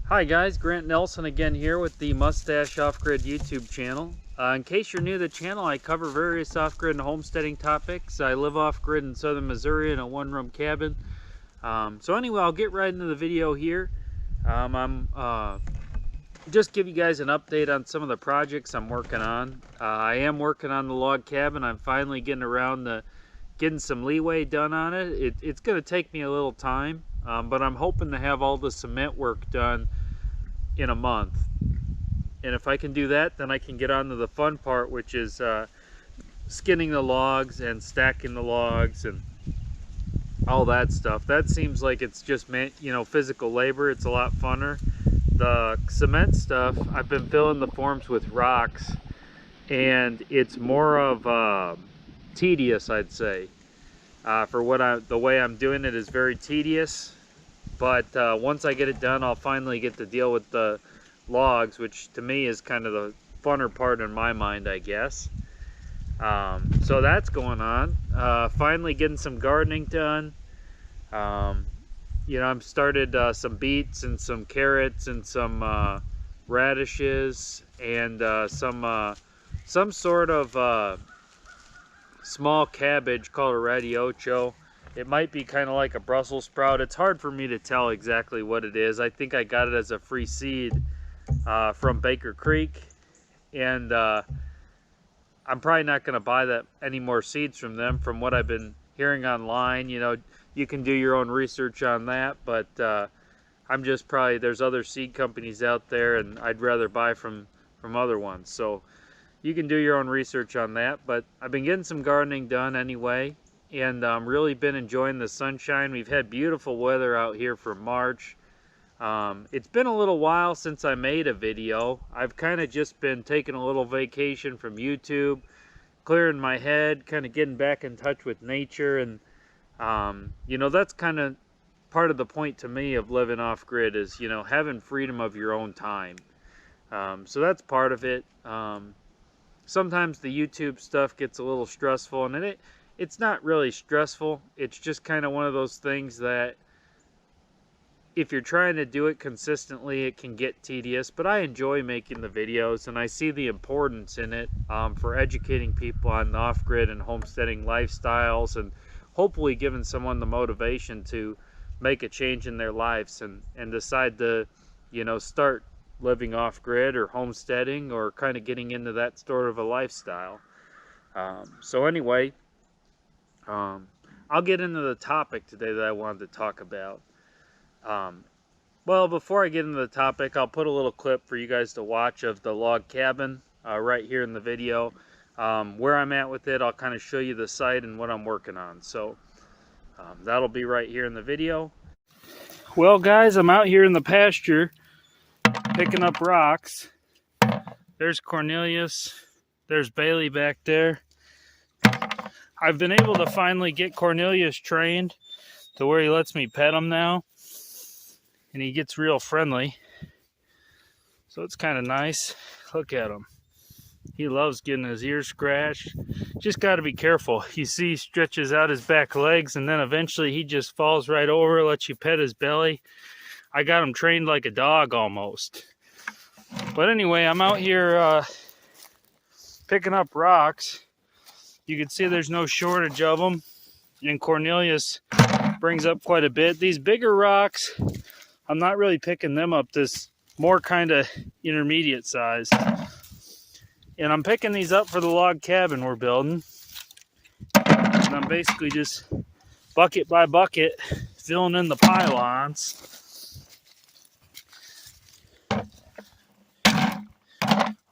Hi guys, Grant Nelson again here with the Mustache Offgrid YouTube channel. In case you're new to the channel, I cover various off-grid and homesteading topics. I live off-grid in southern Missouri in a one-room cabin. So anyway, I'll get right into the video here. I'm just give you guys an update on some of the projects I'm working on. I am working on the log cabin. I'm finally getting around to getting some leeway done on it. It's going to take me a little time, but I'm hoping to have all the cement work done in a month. And if I can do that, then I can get on to the fun part, which is skinning the logs and stacking the logs and all that stuff. That seems like it's just, physical labor. It's a lot funner. The cement stuff, I've been filling the forms with rocks, and it's more of tedious, I'd say. The way I'm doing it is very tedious. But once I get it done, I'll finally get to deal with the logs, which to me is kind of the funner part in my mind, I guess. So that's going on. Finally getting some gardening done. I've started some beets and some carrots and some radishes and some sort of small cabbage called a radiocho. It might be kind of like a Brussels sprout. It's hard for me to tell exactly what it is. I think I got it as a free seed from Baker Creek, and I'm probably not going to buy any more seeds from them. From what I've been hearing online, you can do your own research on that, but there's other seed companies out there, and I'd rather buy from other ones. So you can do your own research on that, but I've been getting some gardening done anyway. And really been enjoying the sunshine. We've had beautiful weather out here for March. It's been a little while since I made a video. I've kind of just been taking a little vacation from YouTube, clearing my head, kind of getting back in touch with nature. And, that's kind of part of the point to me of living off-grid is, having freedom of your own time. So that's part of it. Sometimes the YouTube stuff gets a little stressful, and it's not really stressful. It's just kind of one of those things that if you're trying to do it consistently, it can get tedious. But I enjoy making the videos, and I see the importance in it for educating people on off-grid and homesteading lifestyles, and hopefully giving someone the motivation to make a change in their lives and decide to, start living off-grid or homesteading or kind of getting into that sort of a lifestyle. So anyway, I'll get into the topic today that I wanted to talk about. Well, before I get into the topic, I'll put a little clip for you guys to watch of the log cabin right here in the video. Where I'm at with it, I'll kind of show you the site and what I'm working on. So that'll be right here in the video. Well, guys, I'm out here in the pasture picking up rocks. There's Cornelius. There's Bailey back there. I've been able to finally get Cornelius trained to where he lets me pet him now. And he gets real friendly. So it's kind of nice. Look at him. He loves getting his ears scratched. Just got to be careful. You see he stretches out his back legs and then eventually he just falls right over, lets you pet his belly. I got him trained like a dog almost. But anyway, I'm out here picking up rocks. You can see there's no shortage of them, and Cornelius brings up quite a bit. These bigger rocks, I'm not really picking them up, this more kind of intermediate size. And I'm picking these up for the log cabin we're building. And I'm basically just bucket by bucket filling in the pylons.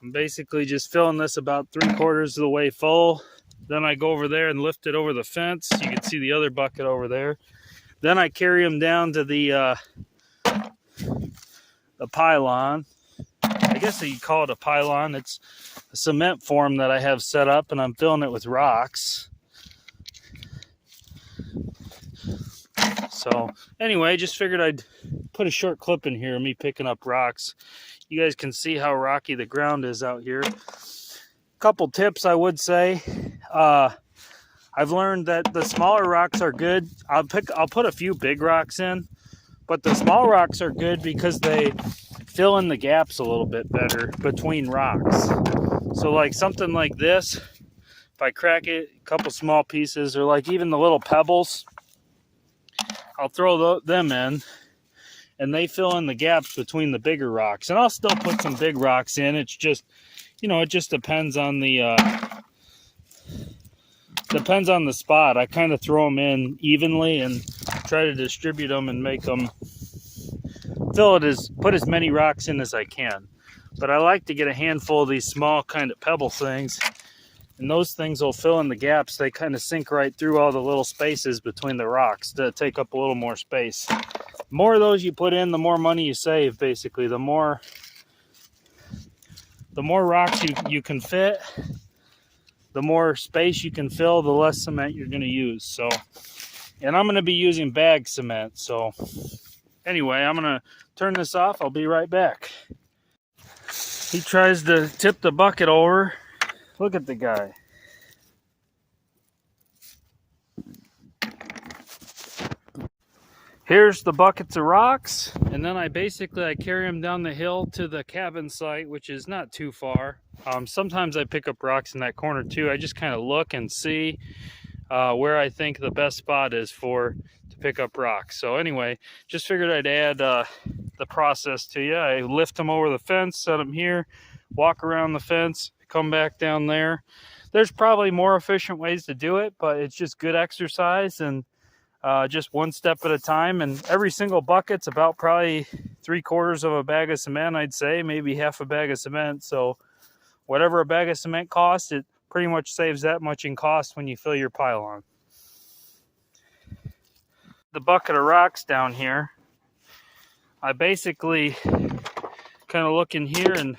I'm basically just filling this about 3/4 of the way full. Then I go over there and lift it over the fence. You can see the other bucket over there. Then I carry them down to the pylon. I guess you call it a pylon. It's a cement form that I have set up, and I'm filling it with rocks. So anyway, just figured I'd put a short clip in here of me picking up rocks. You guys can see how rocky the ground is out here. Couple tips I would say. I've learned that the smaller rocks are good. I'll put a few big rocks in, but the small rocks are good because they fill in the gaps a little bit better between rocks. So like something like this, if I crack it, a couple small pieces, or like even the little pebbles, I'll throw them in, and they fill in the gaps between the bigger rocks. And I'll still put some big rocks in. It's just, you know, it just depends on the spot. I kind of throw them in evenly and try to distribute them and make them put as many rocks in as I can. But I like to get a handful of these small kind of pebble things, and those things will fill in the gaps. They kind of sink right through all the little spaces between the rocks to take up a little more space. The more of those you put in, the more money you save, basically. The more rocks you can fit, the more space you can fill, the less cement you're going to use. So, and I'm going to be using bag cement. So anyway, I'm going to turn this off. I'll be right back. He tries to tip the bucket over. Look at the guy. Here's the buckets of rocks, and then I carry them down the hill to the cabin site, which is not too far. Sometimes I pick up rocks in that corner too. I just kind of look and see where I think the best spot is to pick up rocks. So anyway, just figured I'd add the process to you. I lift them over the fence, set them here, walk around the fence, come back down there. There's probably more efficient ways to do it, but it's just good exercise, and just one step at a time. And every single bucket's about probably 3/4 of a bag of cement, I'd say, maybe half a bag of cement. So whatever a bag of cement costs, it pretty much saves that much in cost when you fill your pile on. The bucket of rocks down here, I basically kind of look in here and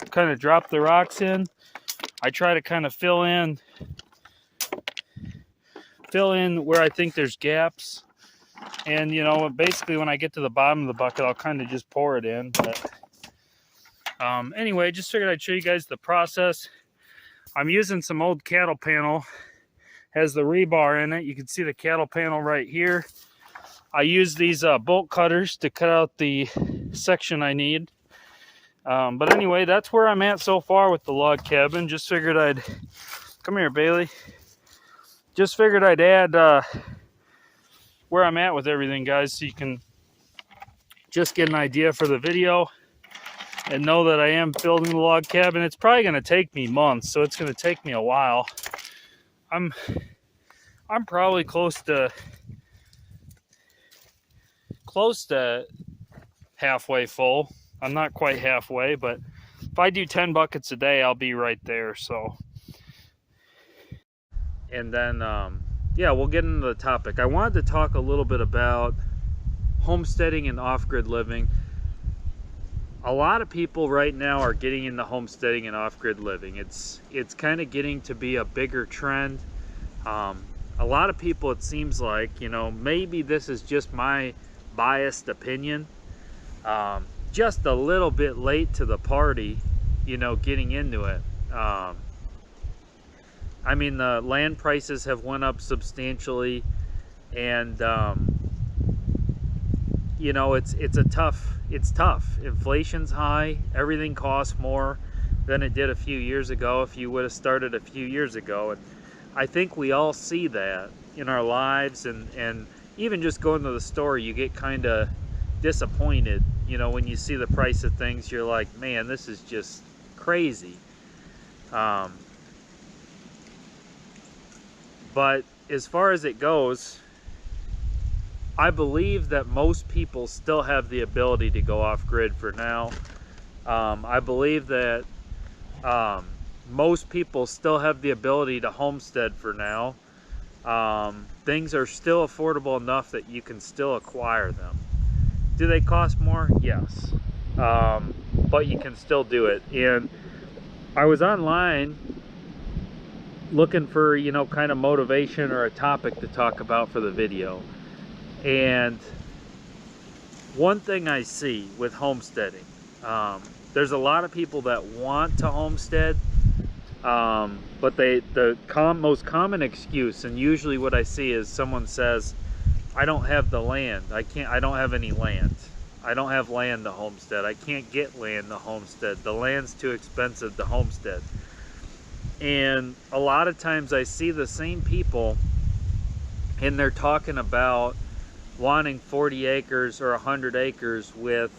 kind of drop the rocks in. I try to kind of fill in where I think there's gaps. And, you know, basically when I get to the bottom of the bucket, I'll kind of just pour it in. But anyway, just figured I'd show you guys the process. I'm using some old cattle panel. Has the rebar in it. You can see the cattle panel right here. I use these bolt cutters to cut out the section I need. But anyway, that's where I'm at so far with the log cabin. Just figured I'd... Come here, Bailey. Just figured I'd add where I'm at with everything, guys, so you can just get an idea for the video and know that I am building the log cabin. It's probably going to take me months, so it's going to take me a while. I'm probably close to halfway full. I'm not quite halfway, but if I do 10 buckets a day, I'll be right there. So, and then yeah, we'll get into the topic. I wanted to talk a little bit about homesteading and off-grid living. A lot of people right now are getting into homesteading and off-grid living. It's kind of getting to be a bigger trend. A lot of people, it seems like, you know, maybe this is just my biased opinion, just a little bit late to the party, you know, getting into it. I mean, the land prices have went up substantially, and you know, it's tough. Inflation's high. Everything costs more than it did a few years ago, if you would have started a few years ago. And I think we all see that in our lives, and even just going to the store, you get kind of disappointed, you know, when you see the price of things. You're like, man, this is just crazy. But as far as it goes, I believe that most people still have the ability to go off-grid for now. I believe that most people still have the ability to homestead for now. Things are still affordable enough that you can still acquire them. Do they cost more? Yes. But you can still do it. And I was online looking for, you know, kind of motivation or a topic to talk about for the video. And one thing I see with homesteading, there's a lot of people that want to homestead, but the most common excuse, and usually what I see is someone says, I don't have the land. I don't have any land. I don't have land to homestead. I can't get land to homestead. The land's too expensive to homestead. And a lot of times I see the same people and they're talking about wanting 40 acres or 100 acres with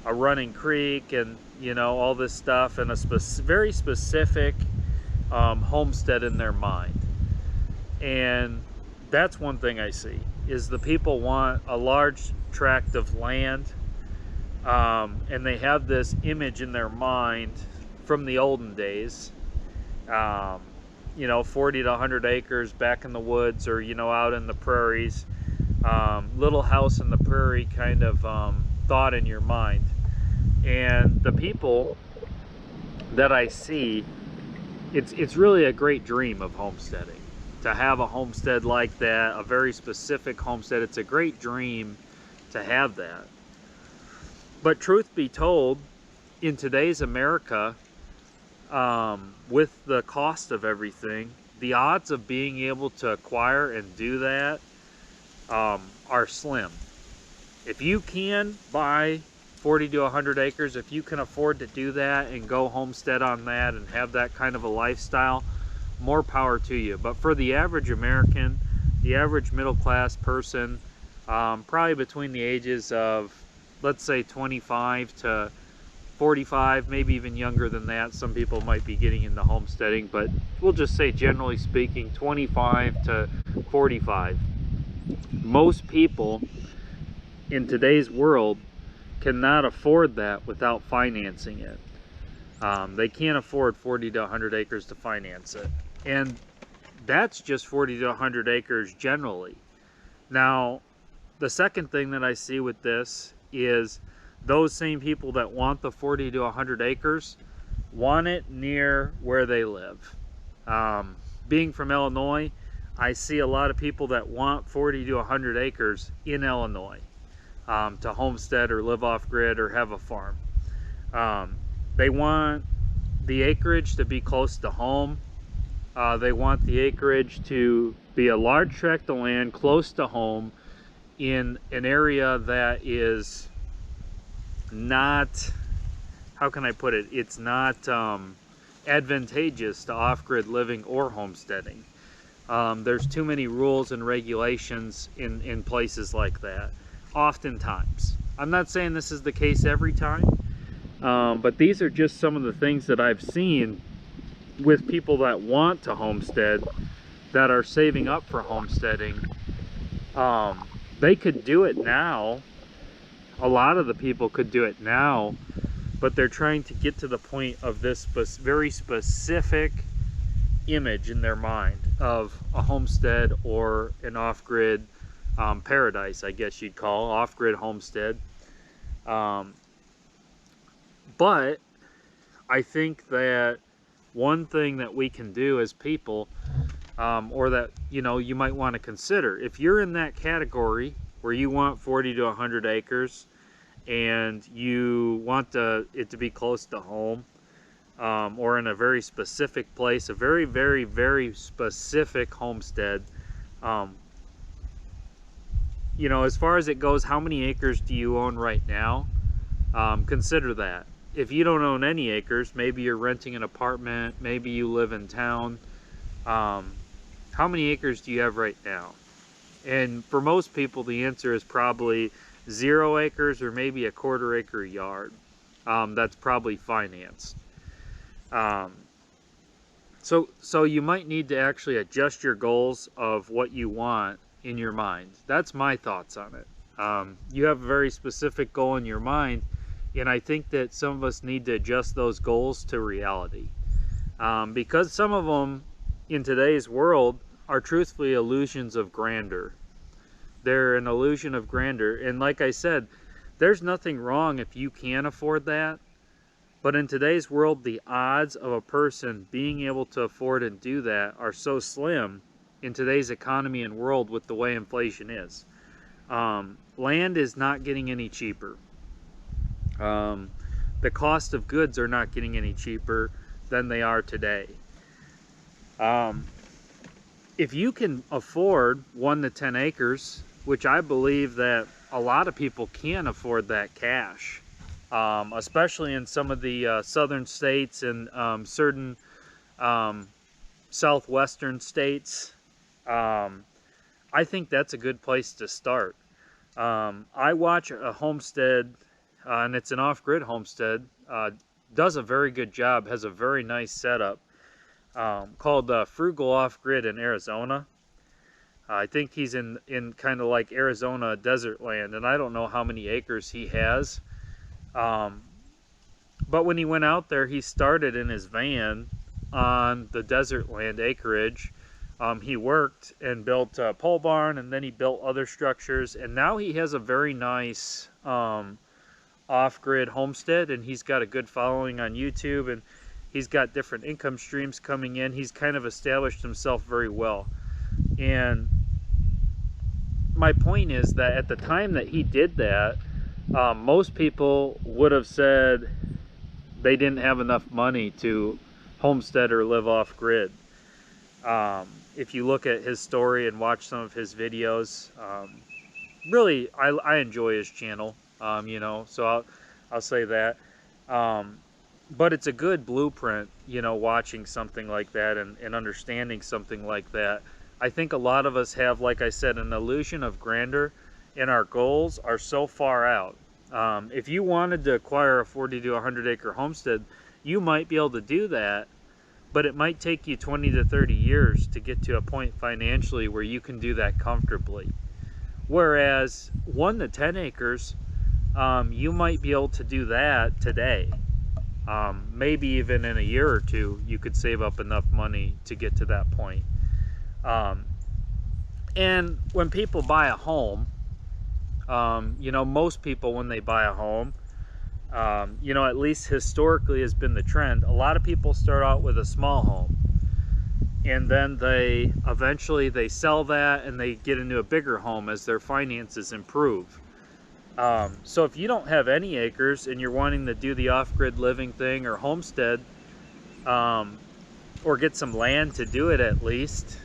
a running creek and, you know, all this stuff, and a very specific homestead in their mind. And that's one thing I see, is the people want a large tract of land, and they have this image in their mind from the olden days, you know, 40 to 100 acres back in the woods, or, you know, out in the prairies, little house in the prairie kind of thought in your mind. And the people that I see, it's really a great dream of homesteading. To have a homestead like that, a very specific homestead, it's a great dream to have that. But truth be told, in today's America, with the cost of everything, the odds of being able to acquire and do that are slim. If you can buy 40 to 100 acres, if you can afford to do that and go homestead on that and have that kind of a lifestyle, more power to you. But for the average American, the average middle class person, probably between the ages of, let's say, 25 to 45, maybe even younger than that, some people might be getting into homesteading, but we'll just say, generally speaking, 25 to 45. Most people in today's world cannot afford that without financing it. They can't afford 40 to 100 acres to finance it. And that's just 40 to 100 acres generally. Now, the second thing that I see with this is those same people that want the 40 to 100 acres want it near where they live. Being from Illinois, I see a lot of people that want 40 to 100 acres in Illinois to homestead or live off grid or have a farm. They want the acreage to be close to home. They want the acreage to be a large tract of land close to home in an area that is not, how can I put it, it's not advantageous to off-grid living or homesteading. There's too many rules and regulations in places like that, oftentimes. I'm not saying this is the case every time, but these are just some of the things that I've seen with people that want to homestead, that are saving up for homesteading. They could do it now. A lot of the people could do it now, but they're trying to get to the point of this very specific image in their mind of a homestead or an off-grid paradise, I guess you'd call off-grid homestead. But I think that one thing that we can do as people, or that, you know, you might want to consider, if you're in that category where you want 40 to 100 acres and you want it to be close to home, or in a very specific place, a very, very, very specific homestead, you know, as far as it goes, how many acres do you own right now? Consider that. If you don't own any acres, maybe you're renting an apartment, maybe you live in town, how many acres do you have right now? And for most people, the answer is probably 0 acres or maybe a 1/4 acre yard. That's probably financed. So you might need to actually adjust your goals of what you want in your mind. That's my thoughts on it. You have a very specific goal in your mind, and I think that some of us need to adjust those goals to reality. Because some of them in today's world are truthfully illusions of grandeur. They're an illusion of grandeur. And like I said, there's nothing wrong if you can afford that. But in today's world, the odds of a person being able to afford and do that are so slim in today's economy and world with the way inflation is. Land is not getting any cheaper. The cost of goods are not getting any cheaper than they are today. If you can afford 1 to 10 acres, which I believe that a lot of people can't afford that cash, especially in some of the southern states and certain southwestern states. I think that's a good place to start. I watch a homestead, and it's an off-grid homestead, does a very good job, has a very nice setup, called Frugal Off-Grid in Arizona. I think he's in kind of like Arizona desert land, and I don't know how many acres he has. But when he went out there, he started in his van on the desert land acreage. He worked and built a pole barn, and then he built other structures, and now he has a very nice off-grid homestead, and he's got a good following on YouTube, and he's got different income streams coming in. He's kind of established himself very well. And my point is that at the time that he did that, most people would have said they didn't have enough money to homestead or live off-grid. If you look at his story and watch some of his videos, really, I enjoy his channel, you know, so I'll say that. But it's a good blueprint, you know, watching something like that and understanding something like that. I think a lot of us have, like I said, an illusion of grandeur, and our goals are so far out. If you wanted to acquire a 40 to 100 acre homestead, you might be able to do that, but it might take you 20 to 30 years to get to a point financially where you can do that comfortably. Whereas 1 to 10 acres, you might be able to do that today. Maybe even in a year or two, you could save up enough money to get to that point. And when people buy a home, you know, most people, when they buy a home, you know, at least historically has been the trend. A lot of people start out with a small home, and then they eventually sell that and they get into a bigger home as their finances improve. So if you don't have any acres and you're wanting to do the off-grid living thing or homestead, or get some land to do it at least,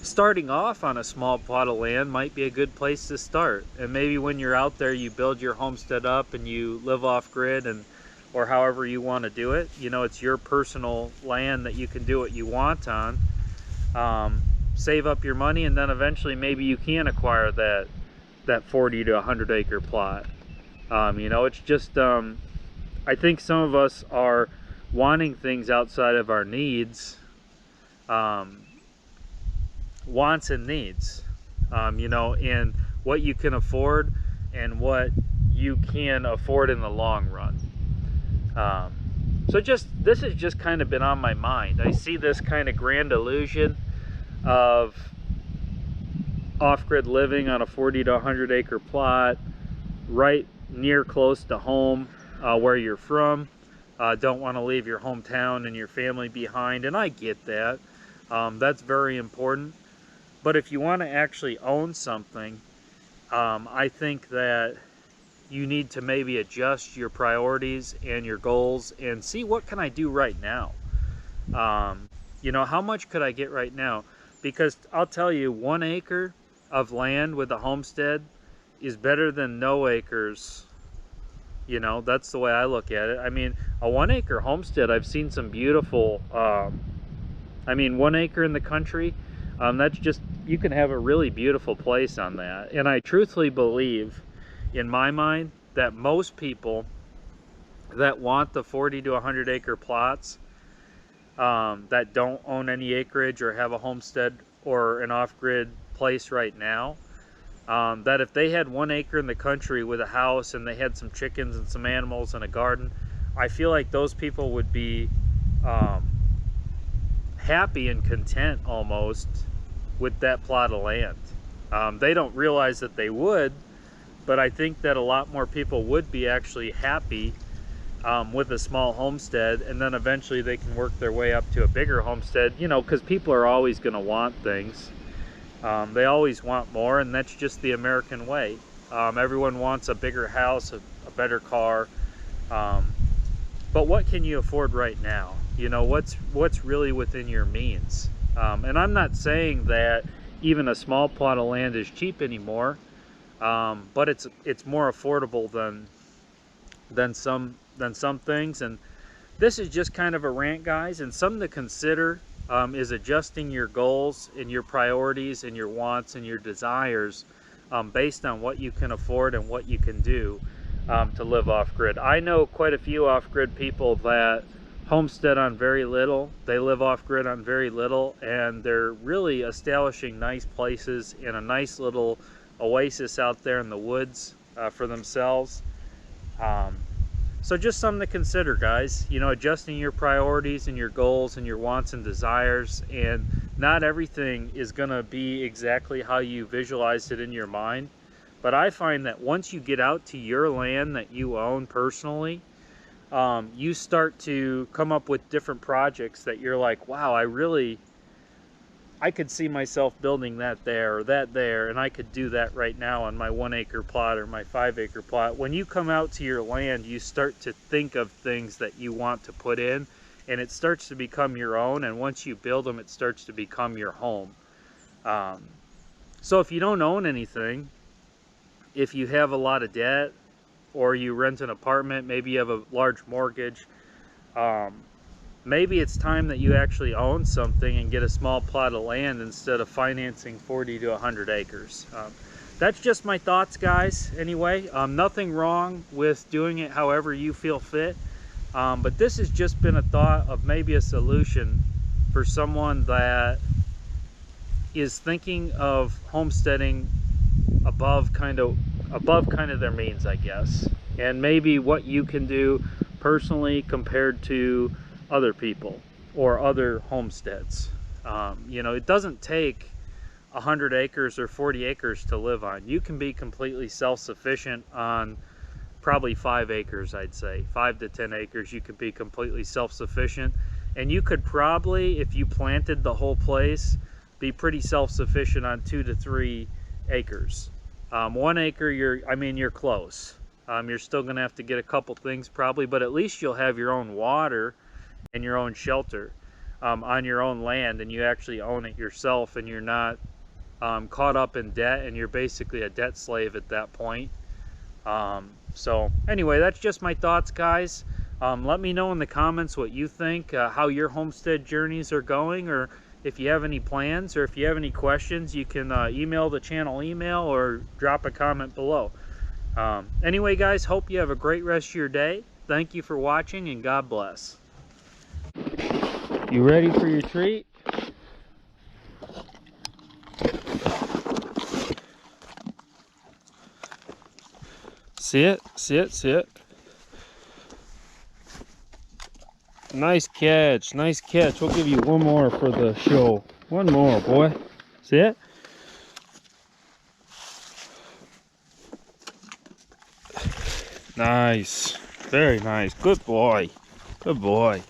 starting off on a small plot of land might be a good place to start. And maybe when you're out there, you build your homestead up and you live off-grid, and or however you want to do it. You know, it's your personal land that you can do what you want on. Save up your money, and then eventually maybe you can acquire that 40 to 100 acre plot. You know, it's just, I think some of us are wanting things outside of our needs, wants and needs, you know, and what you can afford and what you can afford in the long run. So this has just kind of been on my mind. I see this kind of grand illusion of off-grid living on a 40 to 100 acre plot right near close to home, where you're from. Don't want to leave your hometown and your family behind, and I get that. That's very important. But if you want to actually own something, I think that you need to maybe adjust your priorities and your goals and see, what can I do right now? You know, how much could I get right now? Because I'll tell you, 1 acre of land with a homestead is better than no acres. You know, that's the way I look at it. I mean, a 1 acre homestead, I've seen some beautiful, I mean, 1 acre in the country, that's just, you can have a really beautiful place on that. And I truthfully believe, in my mind, that most people that want the 40 to 100 acre plots, that don't own any acreage or have a homestead or an off-grid place right now, that if they had 1 acre in the country with a house and they had some chickens and some animals and a garden, I feel like those people would be happy and content almost with that plot of land. They don't realize that they would, but I think that a lot more people would be actually happy with a small homestead, and then eventually they can work their way up to a bigger homestead, you know, because people are always going to want things. They always want more, and that's just the American way. Everyone wants a bigger house, a better car, but what can you afford right now? You know, what's really within your means? And I'm not saying that even a small plot of land is cheap anymore, but it's more affordable than some things. And this is just kind of a rant, guys, and something to consider is adjusting your goals and your priorities and your wants and your desires based on what you can afford and what you can do to live off-grid. I know quite a few off-grid people that homestead on very little. They live off-grid on very little, and they're really establishing nice places in a nice little oasis out there in the woods for themselves. So just something to consider, guys. You know, adjusting your priorities and your goals and your wants and desires. And not everything is going to be exactly how you visualized it in your mind. But I find that once you get out to your land that you own personally, you start to come up with different projects that you're like, wow, I could see myself building that there or that there, and I could do that right now on my 1 acre plot or my 5 acre plot. When you come out to your land, you start to think of things that you want to put in, and it starts to become your own. And once you build them, it starts to become your home. So if you don't own anything, if you have a lot of debt, or you rent an apartment, maybe you have a large mortgage, maybe it's time that you actually own something and get a small plot of land instead of financing 40 to 100 acres. That's just my thoughts, guys. Anyway, nothing wrong with doing it however you feel fit, but this has just been a thought of maybe a solution for someone that is thinking of homesteading above kind of their means, I guess, and maybe what you can do personally compared to other people or other homesteads. You know, it doesn't take 100 acres or 40 acres to live on. You can be completely self-sufficient on probably 5 acres, I'd say. 5 to 10 acres, you could be completely self-sufficient. And you could probably, if you planted the whole place, be pretty self-sufficient on 2 to 3 acres. 1 acre, you're close. You're still gonna have to get a couple things probably, but at least you'll have your own water and your own shelter on your own land, and you actually own it yourself, and you're not caught up in debt, and you're basically a debt slave at that point. So anyway, that's just my thoughts, guys. Let me know in the comments what you think, how your homestead journeys are going, or if you have any plans, or if you have any questions, you can email the channel email or drop a comment below. Anyway, guys, hope you have a great rest of your day. Thank you for watching, and God bless. You ready for your treat? See it? See it? See it? Nice catch. Nice catch. We'll give you one more for the show. One more, boy. See it? Nice. Very nice. Good boy. Good boy.